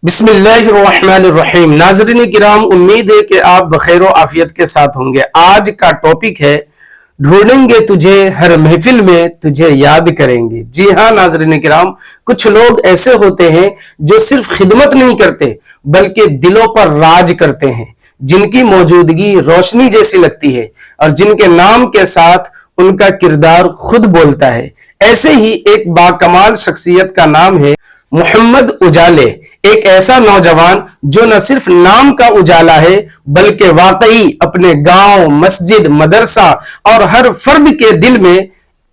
بسم اللہ الرحمن الرحیم۔ ناظرین کرام، امید ہے کہ آپ بخیر و عافیت کے ساتھ ہوں گے۔ آج کا ٹاپک ہے ڈھونڈیں گے تجھے ہر محفل میں تجھے یاد کریں گے۔ جی ہاں ناظرین کرام، کچھ لوگ ایسے ہوتے ہیں جو صرف خدمت نہیں کرتے بلکہ دلوں پر راج کرتے ہیں، جن کی موجودگی روشنی جیسی لگتی ہے اور جن کے نام کے ساتھ ان کا کردار خود بولتا ہے۔ ایسے ہی ایک باکمال شخصیت کا نام ہے محمد اجالے، ایک ایسا نوجوان جو نہ صرف نام کا اجالا ہے بلکہ واقعی اپنے گاؤں، مسجد، مدرسہ اور ہر فرد کے دل میں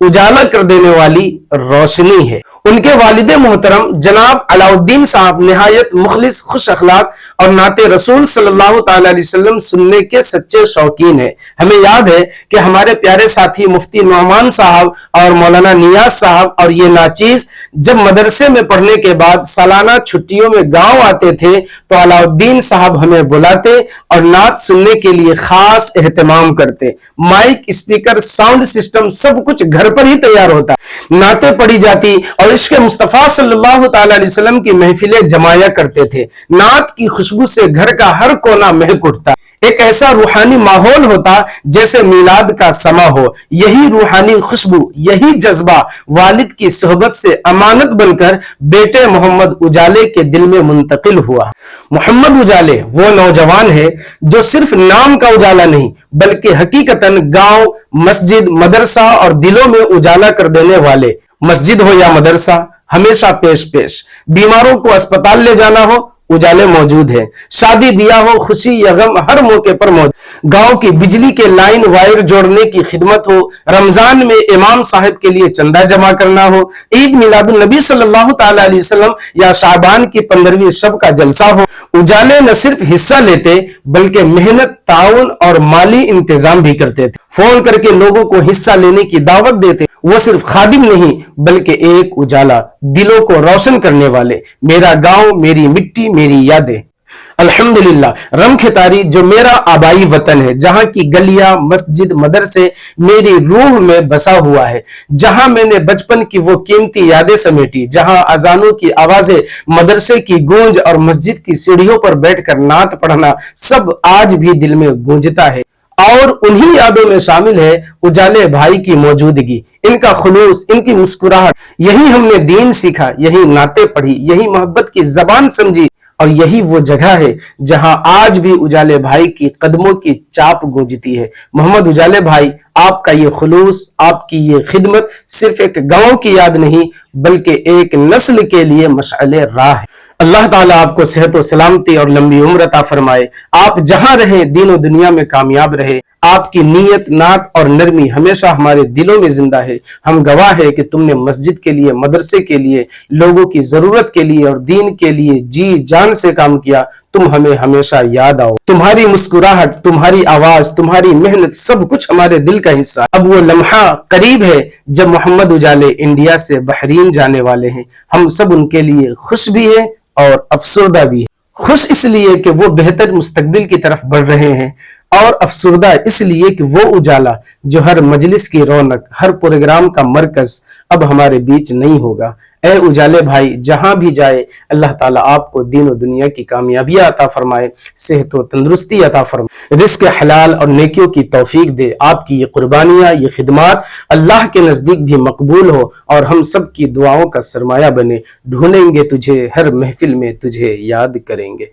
اجالا کر دینے والی روشنی ہے۔ ان کے والد محترم جناب علاء الدین صاحب نہایت مخلص، خوش اخلاق اور نعت رسول صلی اللہ تعالی علیہ وسلم سننے کے سچے شوقین ہیں۔ ہمیں یاد ہے کہ ہمارے پیارے ساتھی مفتی نعمان صاحب اور مولانا نیاز صاحب اور یہ ناچیز جب مدرسے میں پڑھنے کے بعد سالانہ چھٹیوں میں گاؤں آتے تھے تو علاء الدین صاحب ہمیں بلاتے اور نعت سننے کے لیے خاص اہتمام کرتے۔ مائک، اسپیکر، ساؤنڈ سسٹم سب کچھ گھر پر ہی تیار ہوتا، نعتیں پڑھی جاتی اور عشق مصطفیٰ صلی اللہ تعالی علیہ وسلم کی محفلیں جمایا کرتے تھے۔ نعت کی خوشبو سے گھر کا ہر کونا مہک اٹھتا، ایک ایسا روحانی ماحول ہوتا جیسے میلاد کا سما ہو۔ یہی روحانی خوشبو، یہی جذبہ والد کی صحبت سے امانت بن کر بیٹے محمد اجالے کے دل میں منتقل ہوا۔ محمد اجالے وہ نوجوان ہے جو صرف نام کا اجالا نہیں بلکہ حقیقتاً گاؤں، مسجد، مدرسہ اور دلوں میں اجالا کر دینے والے۔ مسجد ہو یا مدرسہ، ہمیشہ پیش بیماروں کو اسپتال لے جانا ہو، اجالے موجود ہیں۔ شادی بیاہ ہو، خوشی یا غم، ہر موقع پر موجود۔ گاؤں کی بجلی کے لائن وائر جوڑنے کی خدمت ہو، رمضان میں امام صاحب کے لیے چندہ جمع کرنا ہو، عید میلاد النبی صلی اللہ تعالی علیہ وسلم یا شعبان کی 15ویں شب کا جلسہ ہو، اجالے نہ صرف حصہ لیتے بلکہ محنت، تعاون اور مالی انتظام بھی کرتے تھے۔ فون کر کے لوگوں کو حصہ لینے کی دعوت دیتے۔ وہ صرف خادم نہیں بلکہ ایک اجالا، دلوں کو روشن کرنے والے۔ میرا گاؤں، میری مٹی، میری یادیں۔ الحمدللہ، رمکھتاری جو میرا آبائی وطن ہے، جہاں کی گلیاں، مسجد، مدرسے میری روح میں بسا ہوا ہے، جہاں میں نے بچپن کی وہ قیمتی یادیں سمیٹی، جہاں اذانوں کی آوازیں، مدرسے کی گونج اور مسجد کی سیڑھیوں پر بیٹھ کر نعت پڑھنا سب آج بھی دل میں گونجتا ہے۔ اور انہی یادوں میں شامل ہے اجالے بھائی کی موجودگی، ان کا خلوص، ان کی مسکراہٹ۔ یہی ہم نے دین سیکھا، یہی نعتیں پڑھی، یہی محبت کی زبان سمجھی، اور یہی وہ جگہ ہے جہاں آج بھی اجالے بھائی کی قدموں کی چاپ گونجتی ہے۔ محمد اجالے بھائی، آپ کا یہ خلوص، آپ کی یہ خدمت صرف ایک گاؤں کی یاد نہیں بلکہ ایک نسل کے لیے مشعل راہ ہے۔ اللہ تعالیٰ آپ کو صحت و سلامتی اور لمبی عمر عطا فرمائے۔ آپ جہاں رہیں دین و دنیا میں کامیاب رہے۔ آپ کی نیت، نعت اور نرمی ہمیشہ ہمارے دلوں میں زندہ ہے۔ ہم گواہ ہے کہ تم نے مسجد کے لیے، مدرسے کے لیے، لوگوں کی ضرورت کے لیے اور دین کے لیے جی جان سے کام کیا۔ تم ہمیں ہمیشہ یاد آؤ۔ تمہاری مسکراہٹ، تمہاری آواز، تمہاری محنت سب کچھ ہمارے دل کا حصہ۔ اب وہ لمحہ قریب ہے جب محمد اجالے انڈیا سے بحرین جانے والے ہیں۔ ہم سب ان کے لیے خوش بھی ہیں اور افسردہ بھی ہیں۔ خوش اس لیے کہ وہ بہتر مستقبل کی طرف بڑھ رہے ہیں، اور افسردہ اس لیے کہ وہ اجالا جو ہر مجلس کی رونق، ہر پروگرام کا مرکز اب ہمارے بیچ نہیں ہوگا۔ اے اجالے بھائی، جہاں بھی جائے اللہ تعالیٰ آپ کو دین و دنیا کی کامیابیاں عطا فرمائے، صحت و تندرستی عطا فرمائے، رزق حلال اور نیکیوں کی توفیق دے۔ آپ کی یہ قربانیاں، یہ خدمات اللہ کے نزدیک بھی مقبول ہو اور ہم سب کی دعاؤں کا سرمایہ بنے۔ ڈھونڈیں گے تجھے ہر محفل میں تجھے یاد کریں گے۔